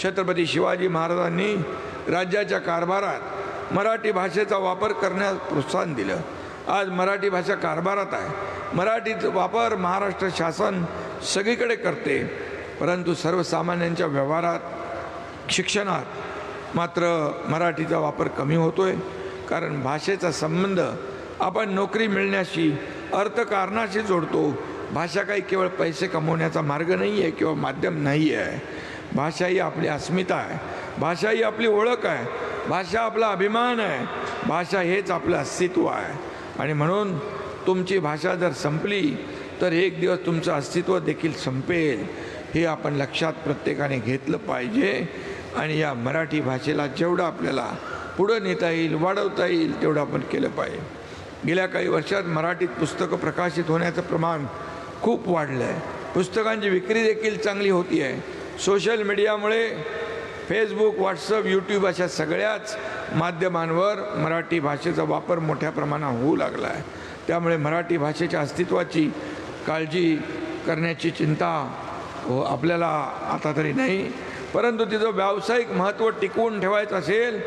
छत्रपती शिवाजी महाराजांनी राज्याच्या कारभारात मराठी भाषेचा वापर करण्यास प्रोत्साहन दिलं। आज मराठी भाषा कारभारात आहे। मराठीचा वापर महाराष्ट्र शासन सगळीकडे करते, परंतु सर्वसामान्यांच्या व्यवहारात, शिक्षणात मात्र मराठीचा वापर कमी होतोय। कारण भाषेचा संबंध आपण नोकरी मिळण्याशी, अर्थकारणाशी जोडतो। भाषा काही केवळ पैसे कमवण्याचा मार्ग नाही आहे किंवा माध्यम नाही आहे। भाषा ही आपली अस्मिता आहे, भाषा ही आपली ओळख आहे, भाषा आपला अभिमान आहे, भाषा हेच आपलं अस्तित्व आहे। आणि म्हणून तुमची भाषा जर संपली तर एक दिवस तुमचं अस्तित्व देखील संपेल, हे आपण लक्षात प्रत्येकाने घेतलं पाहिजे। आणि या मराठी भाषेला जेवढं आपल्याला पुढं नेता येईल, वाढवता येईल, तेवढं आपण केलं पाहिजे। गेल्या काही वर्षात मराठीत पुस्तकं प्रकाशित होण्याचं प्रमाण खूप वाढलं आहे। पुस्तकांची विक्री देखील चांगली होती आहे। सोशल मीडियामुळे फेसबुक, व्हॉट्सअप, यूट्यूब अशा सगळ्याच माध्यमांवर मराठी भाषेचा वापर मोठ्या प्रमाणात होऊ लागला आहे। त्यामुळे मराठी भाषेच्या अस्तित्वाची काळजी करण्याची चिंता आपल्याला आता तरी नाही, परंतु तिचं व्यावसायिक महत्त्व टिकवून ठेवायचं असेल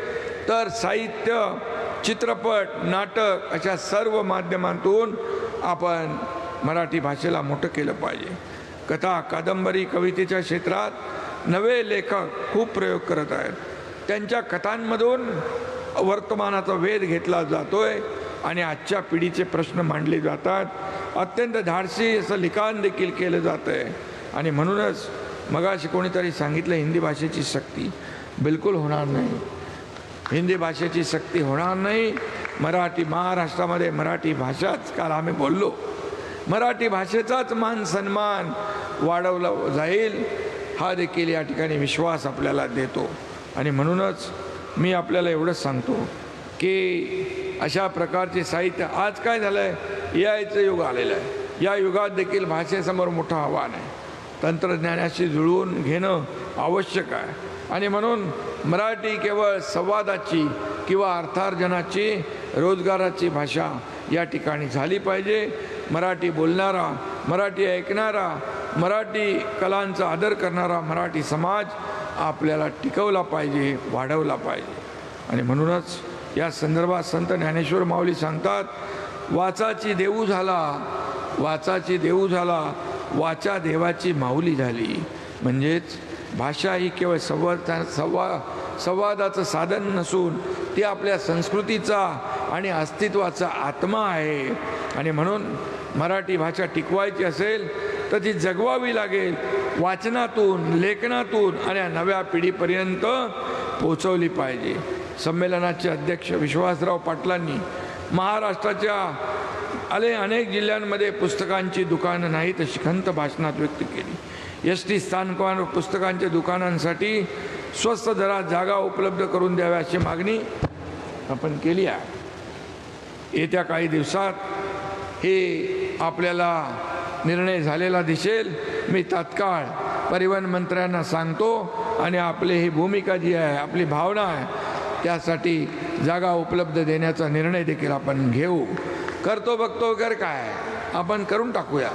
तर साहित्य, चित्रपट, नाटक अशा सर्व माध्यमांतून आपण मराठी भाषेला मोठं केलं पाहिजे। कथा, कादंबरी, कवितेच्या क्षेत्रात नवे लेखक खूप प्रयोग करत आहेत। त्यांच्या कथांमधून वर्तमानाचा वेध घेतला जातोय आणि आजच्या पिढीचे प्रश्न मांडले जातात। अत्यंत धाडसी असं लिखाण देखील केलं जातं आहे। आणि म्हणूनच मगाशी कोणीतरी सांगितलं, हिंदी भाषेची सक्ती बिलकुल होणार नाही। हिंदी भाषेची सक्ती होणार नाही। मराठी, महाराष्ट्रामध्ये मराठी भाषाच, काल आम्ही बोललो, मराठी भाषेचाच मान सन्मान वाढवला जाईल, हा देखील या ठिकाणी विश्वास आपल्याला देतो। आणि म्हणूनच मी आपल्याला एवढंच सांगतो की अशा प्रकारचे साहित्य, आज काय झालं आहे, यायचं युग आलेलं आहे। या युगात देखील भाषेसमोर मोठं आव्हान आहे। तंत्रज्ञानाशी जुळवून घेणं आवश्यक आहे। आणि म्हणून मराठी केवळ संवादाची किंवा अर्थार्जनाची, रोजगाराची भाषा या ठिकाणी झाली पाहिजे। मराठी बोलणारा, मराठी ऐकणारा, मराठी कलांचा आदर करणारा मराठी समाज आपल्याला टिकवला पाहिजे, वाढवला पाहिजे। आणि म्हणूनच या संदर्भात संत ज्ञानेश्वर माऊली सांगतात, वाचाची देऊ झाला, वाचाची देऊ झाला, वाचा देवाची माऊली झाली। म्हणजेच भाषा ही केवळ संवादाचं साधन नसून ती आपल्या संस्कृतीचा आणि अस्तित्वाचा आत्मा आहे। आणि म्हणून मराठी भाषा टिकवायची असेल तर ती जगवावी लागेल, वाचनातून, लेखनातून आणि नव्या पिढीपर्यंत पोचवली पाहिजे। संमेलनाचे अध्यक्ष विश्वासराव पाटलांनी महाराष्ट्राच्या अनेक जिल्ह्यांमध्ये पुस्तकांची दुकानं नाहीत अशी खंत भाषणात व्यक्त केली। एसटी स्थानकांवर पुस्तकांच्या दुकानांसाठी स्वस्त दरात जागा उपलब्ध करून द्याव्या अशी मागणी आपण केली आहे। येत्या काही दिवसात हे आपल्याला निर्णय झालेला दिसेल। मी तात्काळ परिवहन मंत्र्यांना सांगतो आणि आपली ही भूमिका जी आहे, आपली भावना आहे, त्यासाठी जागा उपलब्ध देण्याचा निर्णय देखील आपण घेऊ। करतो बघतो वगैरे काय आपण करून टाकूया।